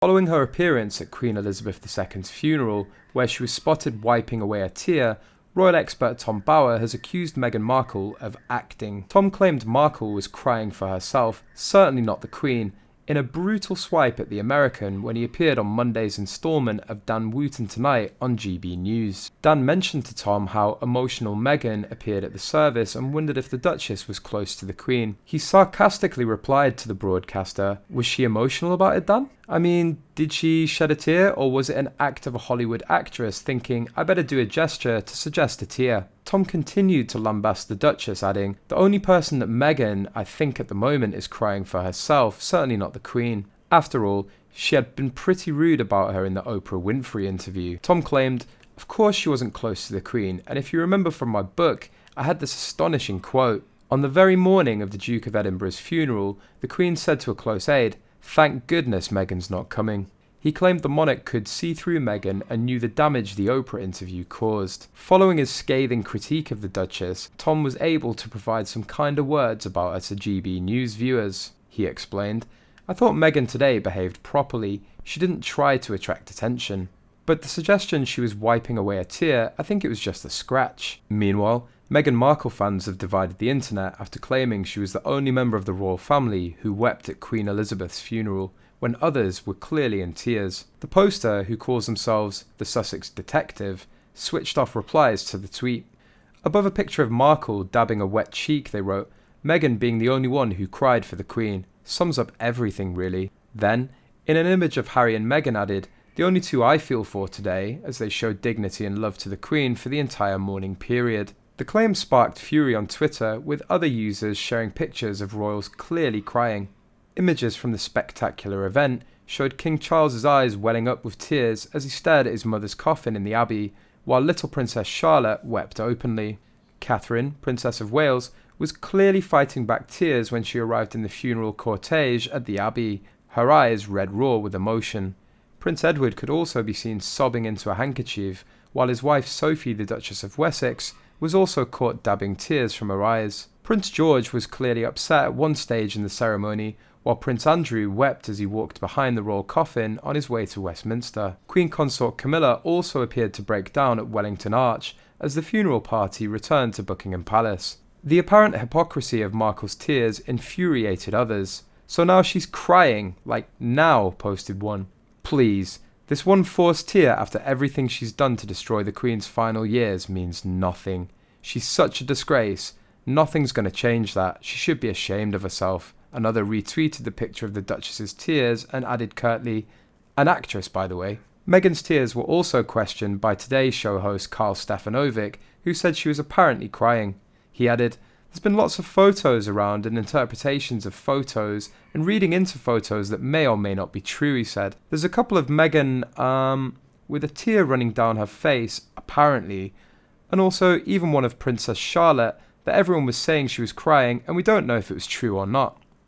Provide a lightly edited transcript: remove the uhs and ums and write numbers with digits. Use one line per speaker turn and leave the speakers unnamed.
Following her appearance at Queen Elizabeth II's funeral, where she was spotted wiping away a tear, royal expert Tom Bower has accused Meghan Markle of acting. Tom claimed Markle was crying for herself, certainly not the Queen, in a brutal swipe at the American when he appeared on Monday's instalment of Dan Wootton Tonight on GB News. Dan mentioned to Tom how emotional Meghan appeared at the service and wondered if the Duchess was close to the Queen. He sarcastically replied to the broadcaster, "Was she emotional about it, Dan? I mean, did she shed a tear, or was it an act of a Hollywood actress thinking, I better do a gesture to suggest a tear?" Tom continued to lambast the Duchess, adding, "The only person that Meghan, I think at the moment, is crying for herself, certainly not the Queen. After all, she had been pretty rude about her in the Oprah Winfrey interview." Tom claimed, "Of course she wasn't close to the Queen, and if you remember from my book, I had this astonishing quote. On the very morning of the Duke of Edinburgh's funeral, the Queen said to a close aide, 'Thank goodness Meghan's not coming.'" He claimed the monarch could see through Meghan and knew the damage the Oprah interview caused. Following his scathing critique of the Duchess, Tom was able to provide some kinder words about her to GB News viewers. He explained, "I thought Meghan today behaved properly. She didn't try to attract attention. But the suggestion she was wiping away a tear, I think it was just a scratch." Meanwhile, Meghan Markle fans have divided the internet after claiming she was the only member of the royal family who wept at Queen Elizabeth's funeral, when others were clearly in tears. The poster, who calls themselves the Sussex Detective, switched off replies to the tweet. Above a picture of Markle dabbing a wet cheek, they wrote, "Meghan being the only one who cried for the Queen. Sums up everything, really." Then, in an image of Harry and Meghan, added, "The only two I feel for today, as they showed dignity and love to the Queen for the entire mourning period." The claim sparked fury on Twitter, with other users sharing pictures of royals clearly crying. Images from the spectacular event showed King Charles's eyes welling up with tears as he stared at his mother's coffin in the Abbey, while little Princess Charlotte wept openly. Catherine, Princess of Wales, was clearly fighting back tears when she arrived in the funeral cortege at the Abbey, her eyes red raw with emotion. Prince Edward could also be seen sobbing into a handkerchief, while his wife Sophie, the Duchess of Wessex, was also caught dabbing tears from her eyes. Prince George was clearly upset at one stage in the ceremony, while Prince Andrew wept as he walked behind the royal coffin on his way to Westminster. Queen Consort Camilla also appeared to break down at Wellington Arch as the funeral party returned to Buckingham Palace. The apparent hypocrisy of Markle's tears infuriated others. "So now she's crying, like now," posted one. "Please, this one forced tear after everything she's done to destroy the Queen's final years means nothing. She's such a disgrace. Nothing's going to change that. She should be ashamed of herself." Another retweeted the picture of the Duchess's tears and added curtly, "An actress, by the way." Meghan's tears were also questioned by Today's Show host Carl Stefanovic, who said she was apparently crying. He added, "There's been lots of photos around and interpretations of photos and reading into photos that may or may not be true," he said. "There's a couple of Meghan, with a tear running down her face, apparently, and also even one of Princess Charlotte that everyone was saying she was crying, and we don't know if it was true or not."